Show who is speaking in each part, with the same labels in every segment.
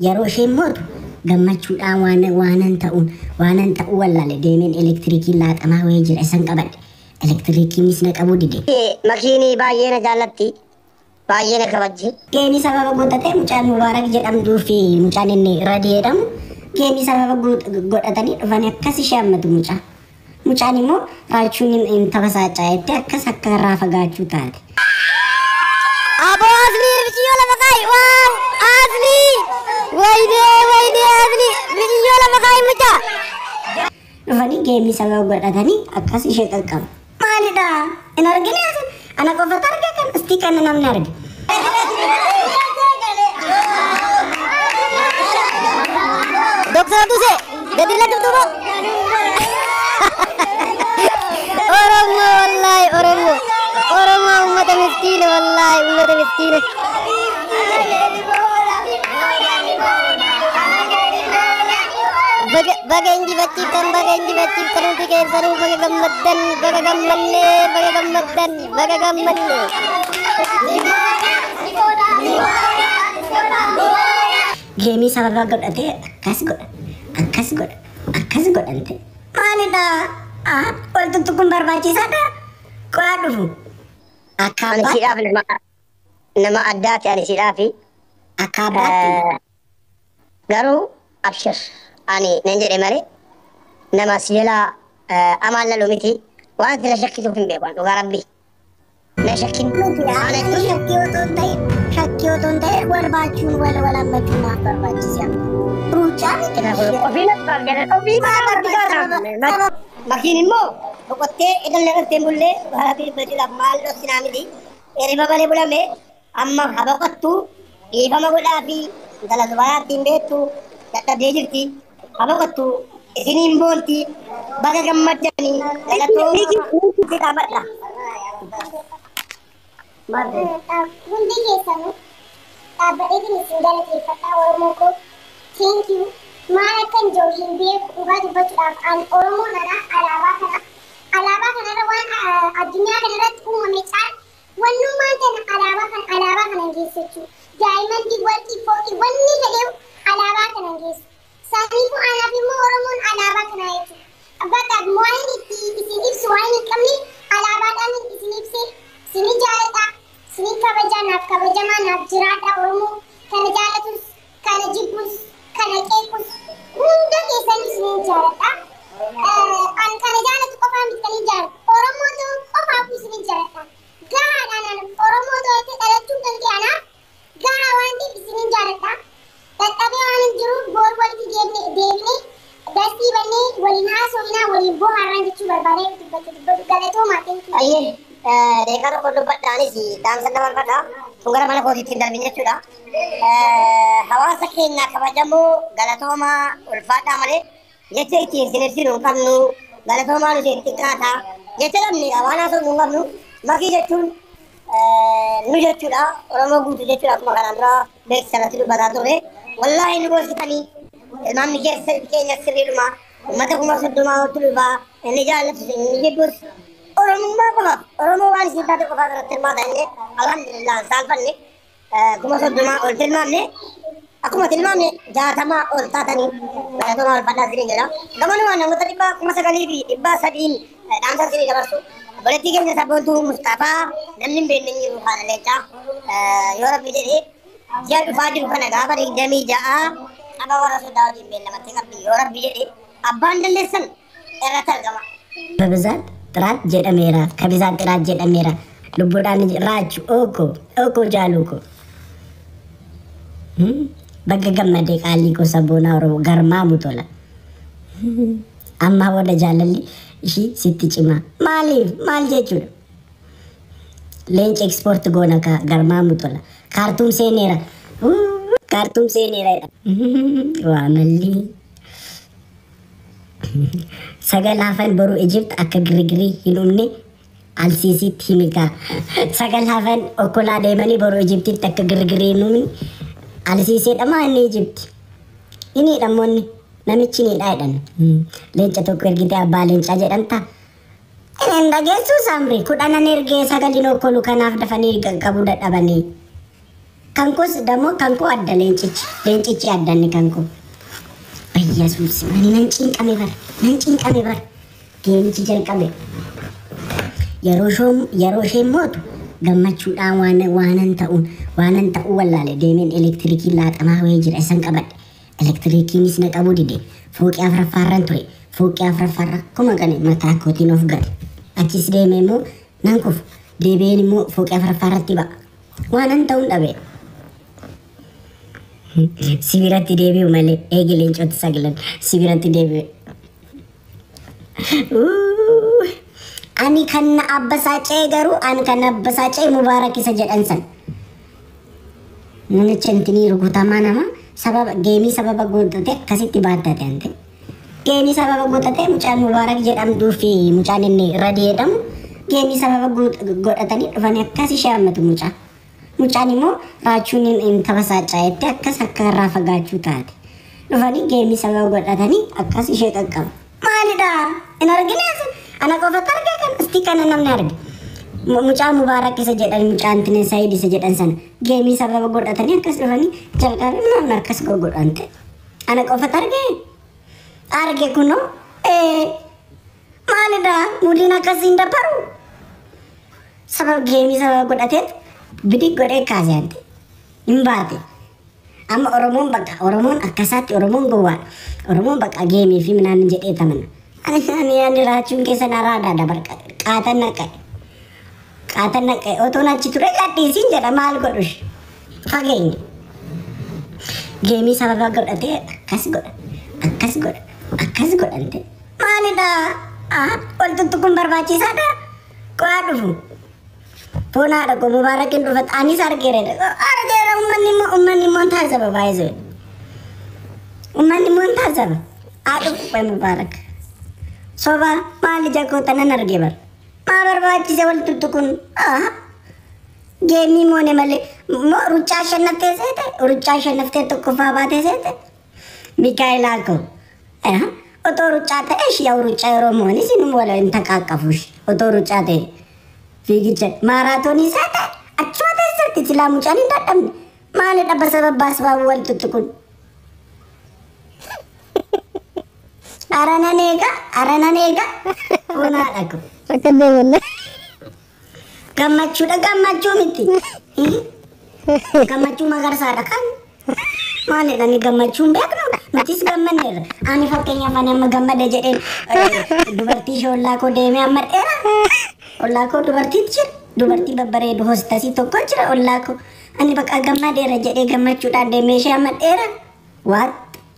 Speaker 1: Yeroo isheen mootu gammachuudhaan waanan ta'uu wallaale deemeen elektiriikii laaxamaa wayii jira isan qabadhe. Elektiriikiinis na qabuu dide.
Speaker 2: Makiinii baay'ee na jaallatti. Baay'ee na kabajji.
Speaker 1: Geemii sababa godhatee mucaan Mubaarak jedhamtuu fi mucaan inni Radii jedhamu geemii sababa godhatanii dhufanii akkas ishee hammatu mucaa. Mucaan immoo raachuun hin taphaasaa jettee akkas akka irraa fagaachuu taate.
Speaker 2: Aboo Asli biyyoo lama kaayi waan Asli waydee Asli biyyoo lama kaayi mucaa.
Speaker 1: Dhufanii geemii sababa godhatanii akkas ishee qaqqabu. Maalidha? Hin argine ana qofatu arge kan istii kan namni arge.
Speaker 2: Dokter Tuse, jadi lagi tuh. Oromo wallahi Oromo umat miskin wallahi umat miskin. Bagai yang dibacipkan nanti kayak seru bagai gamatan.
Speaker 1: Geemii sababa godhatee akkas godhante. Maalidha? Wantoota kun barbaachisaadha? Qoraa dhufu.
Speaker 2: Ani siidhaaf nama addaati ani siidhaafi.
Speaker 1: Akka abbaatti.
Speaker 2: Garuu abshir ani nan jedhe malee nama si jalaa amaan lalu miti waan itti na shakkisuuf hin beeku dhugaa rabbii. Na shakkin.
Speaker 1: Shakkii otoo hin ta'e barbaachuun walhammachuun maaf barbaachisa? Ruucaa miti.
Speaker 2: Makiin immoo boqottee idalle irratti bullee baarabii badilaaf maal dhoksinaa miti. Eriba malee bulame amma habaqattu dhiifama godhaa fi intala dubaraa ittiin beektu dadhabdee jirti. Habaqattu isiniin boonti baga gammaddanii dhalatoo qamadha.
Speaker 3: Hundi keessanuu dhaabbatee kan isin galateeffadhaa Oromoo koo. Thank you. Maal akkan jiru hin beeku dhugaa dubbachuudhaaf ani Oromoo nana alaabaa kanarra waan addunyaa kanarratti uumame caal wannummaan tana alaabaa kanan geessu jechuudha. Daa'imman warqii fooqii wanni fedheewu alaabaa kanan geessu. Saniifuu anaaf immoo Oromoon alaabaa kanaa jechuudha. Bakka waan itti isin ibsu waan hin qabne alaabaadhaan isin ibsee isin jaalladha. Isin kabajaa naaf kabajamaa naaf jiraadha Oromoo. Kana jaalatus kana jibbus kana qeequs hunda keessan isin jaalladha. An kana jaalatu qofaa miti kan jaalladhu. Oromoo ta'uu qofaaf isin jaalladha. Gahaadhaan Oromoo ta'uu dhalachuun danda'anaaf gahaa waan ta'eef isin jaalladha. Dadhabee waan hin jiruuf boor walitti deebinee dastii bannee waliin haasofnaa waliin bohaarraan jechuu barbaadee dubbatu galatoomaa ta'e.
Speaker 2: Deekaa tokko dubbadhaanis dhaamsa dabarfadha. Kun gara mana kootiitti hin darbin jechuudha. Hawaasa keenya kabajamoo galatoomaa ulfaadhaa malee jecha ittiin isin ibsinu hin qabnu. Galatoomaa nuti itti xiqqaata. Jecha dhabne waan haasofnu hin qabnu. Makii jechuun nu jechuudha. Oromoo guutuu jechuudha. Akkuma kanaan dura beeksisa irratti dubbataa turre. Wallaahi nu gorsitanii ilmaamni keenya sirriidhuma. Uummata kuma soddomaa ooltu dhufaa. Inni jaallatu inni jibbus. Oromummaa qofaaf Oromoo waan isin taate qofaaf irratti hirmaata inni alhamdulillah saalfanne kuma soddomaa ol tilmaamne akkuma tilmaamne 60 ol taatanii galatoomaa ulfaadhaa isiniin jedha. Gamanumaan namoota 9,300 dhaamsa isinii dabarsu. Obboleettii keenya sabboontuu Mustafaa namni hin beekne hin jiru haala leencaa yoo rabbi jedhee ji'a dhufaa jiru kana gaafa 26 qaba warra sodaa waliin beellamatti qabdi yoo rabbi jedhee abbaan dandeessan irratti argama.
Speaker 1: በብዛት ጥራት ጀደሜራ ከብዛት ጥራት ጀደሜራ ልቦዳን ራቹ ኦኮ ጃሉኮ በገገመደ ቃሊኮ ሰቦና ኦሮሞ ገርማ ሙቶላ አማ ወደ ጃለሊ እሺ ሲትጭማ ማል ጀቹ ሌንጭ ኤክስፖርት ጎነካ ገርማ ሙቶላ ካርቱም ሴኔራ ዋመሊ sagal hafan baru Egypt akka girigiri hinumne alsiisitti himika sagal hafan okkolaa deemanii baru Egyptitti akka girigiri hinumne alsiiseedhama inni Egypt inni dhammoonni namichi ni dhaadhan leenca tokko ergite abbaa leencaa jedhamta inni dhageessuu saamri kudhanan ergee sagalin okkolu kanaaf dafanii qaqqabuu dadhabanii Kankos damo kanko adda leencichi addanni kanko. Yesus, ani nan cinqame bar. Geemichi jalqabe. Yeroo isheen mootu gammachuudhaan waanan ta'uu wallaale deemeen elektirikii laaxamaa wayii jira isan qabadhe. Elektirikiinis na qabuu dide. Fooqii afuraffaarran ture. Fooqii afuraffaarra kuma gane mataa kootiin of gale. Achis deemee immoo nan kufu. Deebi'een immoo fooqii afuraffaarratti ba'a. Waanan ta'uun dhabe. Sibiratti deebi'u malee eegileen cooti sagalan sibiratti deebi'u. Ani kan na abbasaacee garuu ani kan na abbasaacee Mubaarak isa jedhan san. Namicha intinii rukutamaa nama geemii sababa guutate akkasitti baattate ante. Geemii sababa guutate mucaan Mubaarak jedhamtuu fi mucaan inni Radi jedhamu geemii sababa godhatanii dhufanii akkas ishee hammatu mucaa. Mucaan immoo raachuun hin tabasaachaa jettee akkas akka irraa fagaachuu taate. Dhufanii geemii sababa godhatanii akkas ishee qaqqabu. Maalidha? Hin arginees ana qofatu argee kan isti kana namni arge. Mucaa Mubaarak isa jedhan mucaan Tine Saayid isa jedhan sana geemii sababa godhatanii akkas dhufanii jalqabe namni akkas godhante. Ana qofatu arge kunoo maalidha? Muliin akkasiin dabbaru. Sababa geemii sababa godhateet bidik godhee kaasee ante hin baate. Amma Oromoon akkasaatti Oromoon gowwaadha. Oromoon bakka geemii fi minaan jedhee tamana. Ani raachuun keessa naraadhaa dabar qaatan naqe otoon achi ture gadhiisiin jedha maal godhush fageenya. Geemii sababa godhatee akkas godhante. Maalidha? Waltuttu kun barbaachisaadha? Qo'aa dhufu. Fonaadha ko Mubaarakin dhufat anis argeera ummanni immoo taasisa baay'ee. Ummanni immoo taasisa. Dhufu qo'e Mubaarak. Soba maali jakoota nan arge bar. Maa barbaachise waltuttu kun geemii moone malee ruccaa shannaftee tokkoffaa baatee seete. Mikaa'elaa ko otoo ruccaa ta'e ishee ruccaa yeroo moone sinum wala hin taqaaqqafuush otoo ruccaa ta'e. Fiigicha maaraatoonii isaa ta'e achuma teessatti silaa mucaan hin dadhabne maalidha basababbaas baabuu waltuttu kun. Aranan eega funaadha kun.
Speaker 4: Rakkadee wallee.
Speaker 1: Gammachuu miti. Gammachuu magarsaadha kan. Maalidha ni gammachuun beeknudha. Nutis gammanneerra. Ani fakkeenyaaf ani amma gammade jedheen dubartii ishee ollaa koo deemee amma dheera. Ollaa koo dubartiitu jira. Dubartii babbareedu hoostasii tokko jira ollaa koo. Ani bakka gammadeera jedhee gammachuudhaan deemee ishee amma dheera.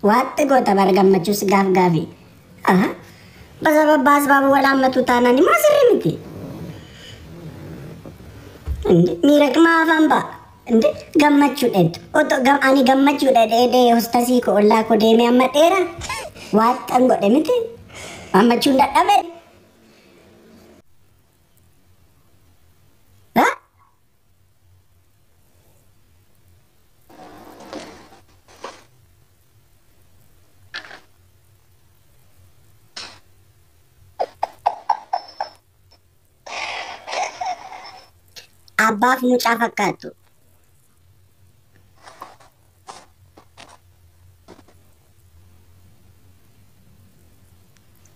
Speaker 1: Waatte goota bara gammachuus gaafii. Basababbaas baabuu walaammatu taanaan immoo sirrii miti. Miidhagmaa afaan ba'a. Gammachuu dheetu. Ani gammachuu dheedhee hoostasii koo ollaa koo deemee amma dheera. Waaxxan godhe miti. Gammachuun dadhabe. Abbaaf mucaa fakkaattu.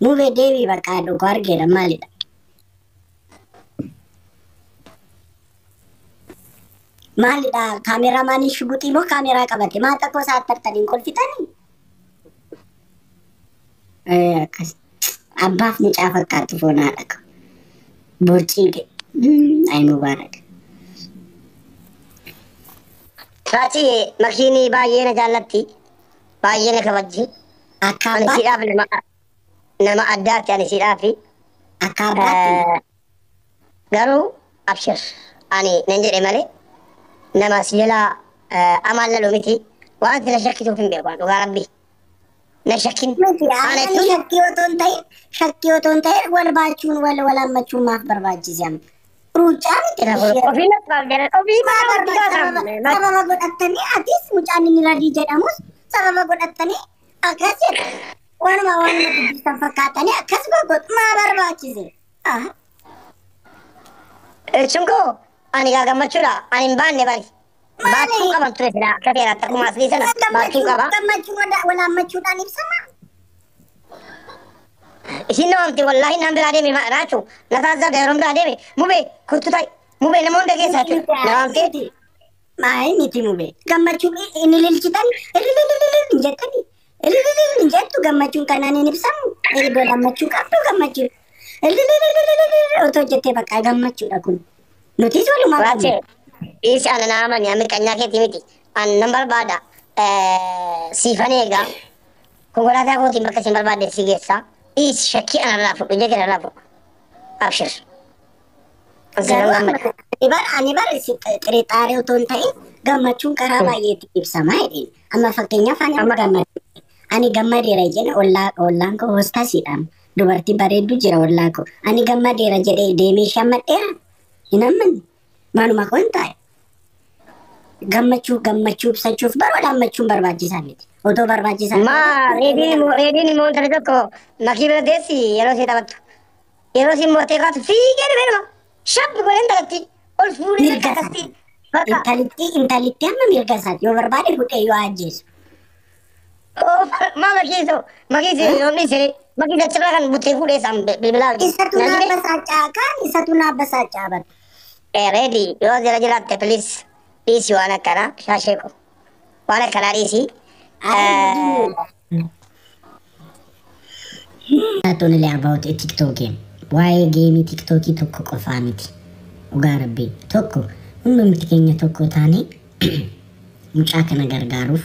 Speaker 1: Mubee deebii bakka dhuguu argeera maalidha? Maalidha? Kaameraamaanii shuguxii moo kaameraa qabate? Maa xiqqoo isaa tartaniin kolfitanii? Akkas. Abbaaf mucaa fakkaattu foonaadha. Borcii ay Mubaarak.
Speaker 2: Saati makiinii baay'ee na jaallatti. Baay'ee na kabajji.
Speaker 1: Akka
Speaker 2: Ani
Speaker 1: abbaa?
Speaker 2: siidhaaf nama addaatti ani siidhaafi.
Speaker 1: Akka abbaatti?
Speaker 2: Garuu abshir ani nan jedhe malee nama si jalaa amallalu miti wanti na shakkituuf hin beeku dhugaa rabbii. Na shakkin.
Speaker 1: Miti
Speaker 2: Ana
Speaker 1: ani
Speaker 2: jechuun
Speaker 1: shakkii otoo hin ta'in wal baachuun wal walammachuun maaf barbaachise amma? Ruucaa miti
Speaker 2: ofii natti baafdee ofii
Speaker 1: sababa godhattanii atis mucaan inni Radii jedhamus sababa godhattanii akkas jedha. Waanuma dubbisan fakkaatanii akkas gogotu maa barbaachise?
Speaker 2: Sun koo ani gaa gammachuudha ani hin baanne bari. Baatu qaban ture sila kateera takuma asli sana baatu qaba.
Speaker 1: Gammachuu walaammachuudhaan ibsama.
Speaker 2: Isin namti wallahi nan bira deeme raachu lataa zaga yeroon bira deeme mube kuttutai mube namoon dhageessa jechuudha namamti.
Speaker 1: Maay miti mube gammachuu inni lilchitan ililililil jettani ililililil jettu gammachuun kanaan hin ibsamu eeboo gammachuu qabdu gammachuu ililililil otoo jettee bakka gammachuudha kun nutis walumaa
Speaker 2: Raache isi ana nama ni Amerikanya keeti miti an nan barbaada siifan eegaa konkolaataa kootiin bakka isin barbaadde si geessa is shakkii anarraa fudhu jee kanarraa fudhu abshir.
Speaker 1: Ani bar xirixaaree otoo hin ta'in gammachuun karaa baay'eetti ibsamaa jedheen. Amma fakkeenyaaf ani amma gammadu. Ani gammadeera jedhe ollaan koo hoostaasiidhaan dubartii bareeddu jira ollaa koo. Ani gammadeera jedhee deemee shammadheera. Hin ammanne manuma koo hin taa'e. Gammachuu ibsachuuf bara dhaammachuun barbaachisaa miti. Otoo barbaachisaa
Speaker 2: Ma reediin immoo intala tokko makii bira deessi yeroo ishee taphattu. Yeroo isheen mootee kaatu fiigee dhufee nama. Shabbi godhee intalatti ol fuudhee
Speaker 1: mirga
Speaker 2: akkasitti.
Speaker 1: isaati. Intalitti amma mirga isaati yoo barbaade fudhee yoo ajjeesu.
Speaker 2: Ma makiisu yoomni ishee makiisa achirraa kan buttee fuudhee isaan bilbilaa
Speaker 1: Isatu naabba saacaa kaan isatu naabba saacaa bara.
Speaker 2: reedi yoo jira jiraatte please dhiisi waan akkanaa shaasheeko waan akkanaa dhiisi.
Speaker 1: Tole about TikTok. Waa'ee geemii TikTokii tokko qofaa miti. Dhugaa rabbii tokko hundumti keenya tokko taane mucaa kana gargaaruuf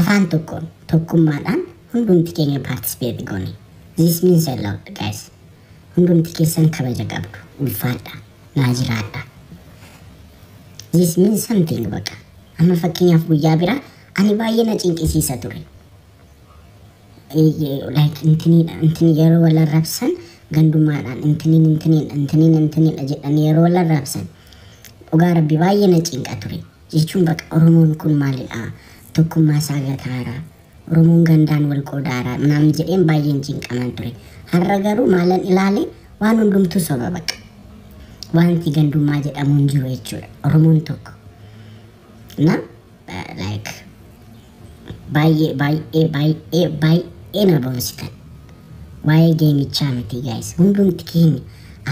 Speaker 1: afaan tokkoon tokkummaadhaan hundumti keenya participate goone. This means a lot guys. Hundumti keessan kabaja qabdu ulfaadha naa jiraadha. This means something baqa. Amma fakkeenyaaf guyyaa bira ani baay'ee na cinqisiisa ture. Like intini yeroo wal arrabsan gandumaadhaan intiniin jedhanii yeroo wal arrabsan dhugaa rabbi baay'ee na cinqa ture jechuun bakka Oromoon kun maalidha tokkummaa isaa gataara Oromoon gandaan wal qoodaara namni jedheen baay'een cinqaman ture har'a garuu maalan ilaale waan hundumtuu soba bakka wanti gandummaa jedhamu hin jiru jechuudha Oromoon tokko na like baay'ee na boonsitan. Waa'ee geemichaa miti guys. Hundumti keenya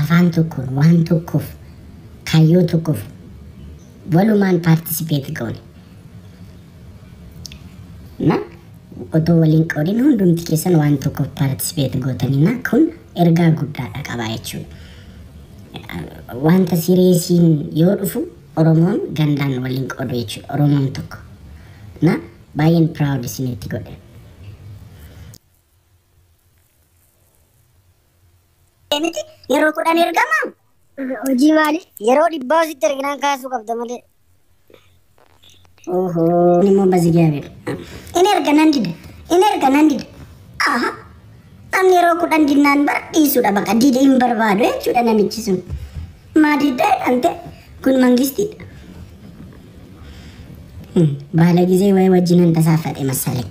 Speaker 1: afaan tokkoon waan tokkoof kaayyoo tokkoof walumaan participate goone. Na otoo waliin qoodin hundumti keessan waan tokkoof participate gootanina kun ergaa guddaadha qaba jechuudha. Wanta sireesiin yoo dhufu Oromoon gandaan waliin qoodu jechuudha. Oromoon tokko. Na baay'een proud isinitti godhe. Yeroo kudhan ergama.
Speaker 3: Hojii maali? Yeroo dhibbaa sitti erginaan kaasuu qabda malee.
Speaker 1: Ohoo. Ni mau basi gawe. Ini erga nandida. Aha. Namni yeroo kudhan dinnaan baradhii suudha bakka dida hin barbaadu jechuudha namichi sun. Maadidda ante kun mangistiidha. Baala gisee wayi wajjinan tasaafate masalee.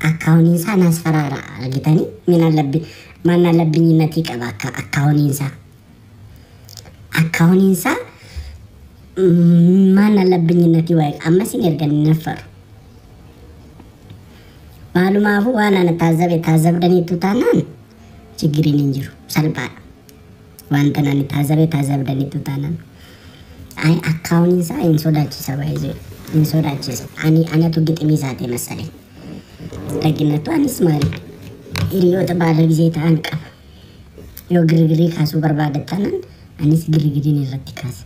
Speaker 1: Akkaawuniin isaa naas faraara argitanii mina labbi mana labbinyinnati qaba akkaawuniin isaa. Akkaawuniin isaa mana labbinyinnati wayi ammas hin erganii naffaru. Maalumaafuu waan ana taazabdaniitu taanaan ችግሬን እንጅሩ salphaadha. Wanta nani taazabdaniitu taanaan. Ay akkaawuniin isaa hin sodaachisa baay'ee. Hin sodaachisa. Anatu giximii isaati masalee. Dhaginatu anis maali. Hiriyoota baala gisee ta'an qaba. Yoo girgirii kaasuu barbaadattanan anis girgiriin irratti kaasa.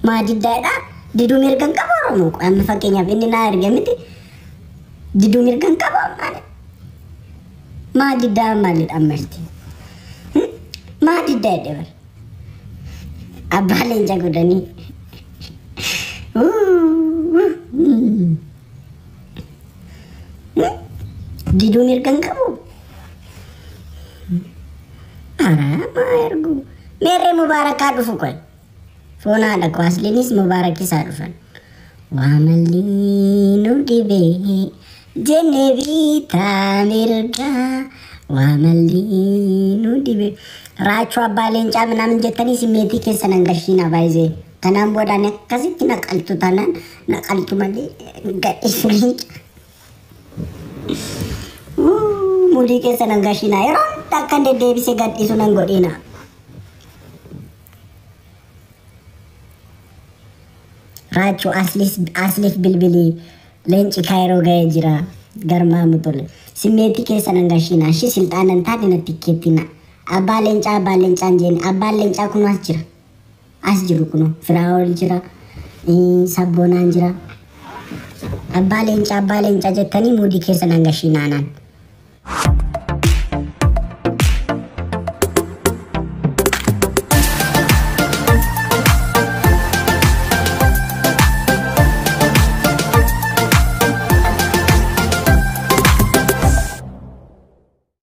Speaker 1: Maadiddaadha. Diduu mirgan qaba Oromoo. Amma fakkeenyaaf inni naa erga miti. Diduu mirgan qaba maali. Maadiddaa maalidha ammarti. Maadiddaadha bara. Abbaa leenca godhanii. Diduu mirgan qabu. Ara maa ergu. Meerree mubaarakaa dhufu koy. Foonaadha kwaasliinis mubaarakisaa dhufan. Waamalli nu dhibee jennee bitaa mirgaa. Waamalli nu dhibee. Raachuu abbaa leencaa ምናምን jettanii simmeetii keessan hangashiina baay'ee. Kanaan boodaan akkasitti naqaltu taanaan naqaltu malee gadhiisu leenca. Mudii keessa nan gashinaa yeroo takka deddeebisee gadhiisu nan godhina. Raachuu asliif bilbilii leenci kaayiroo ga'ee jira garmaamu tole. Simmeetii keessa nan gashinaa shi silxaanan taate natti kettina. Abbaa leencaan jeen abbaan leencaa kun as jira. As jiru kun Firaa'ol jira. Sabboonaan jira. Abbaa leencaa jettanii mudii keessa nan gashinaa naan.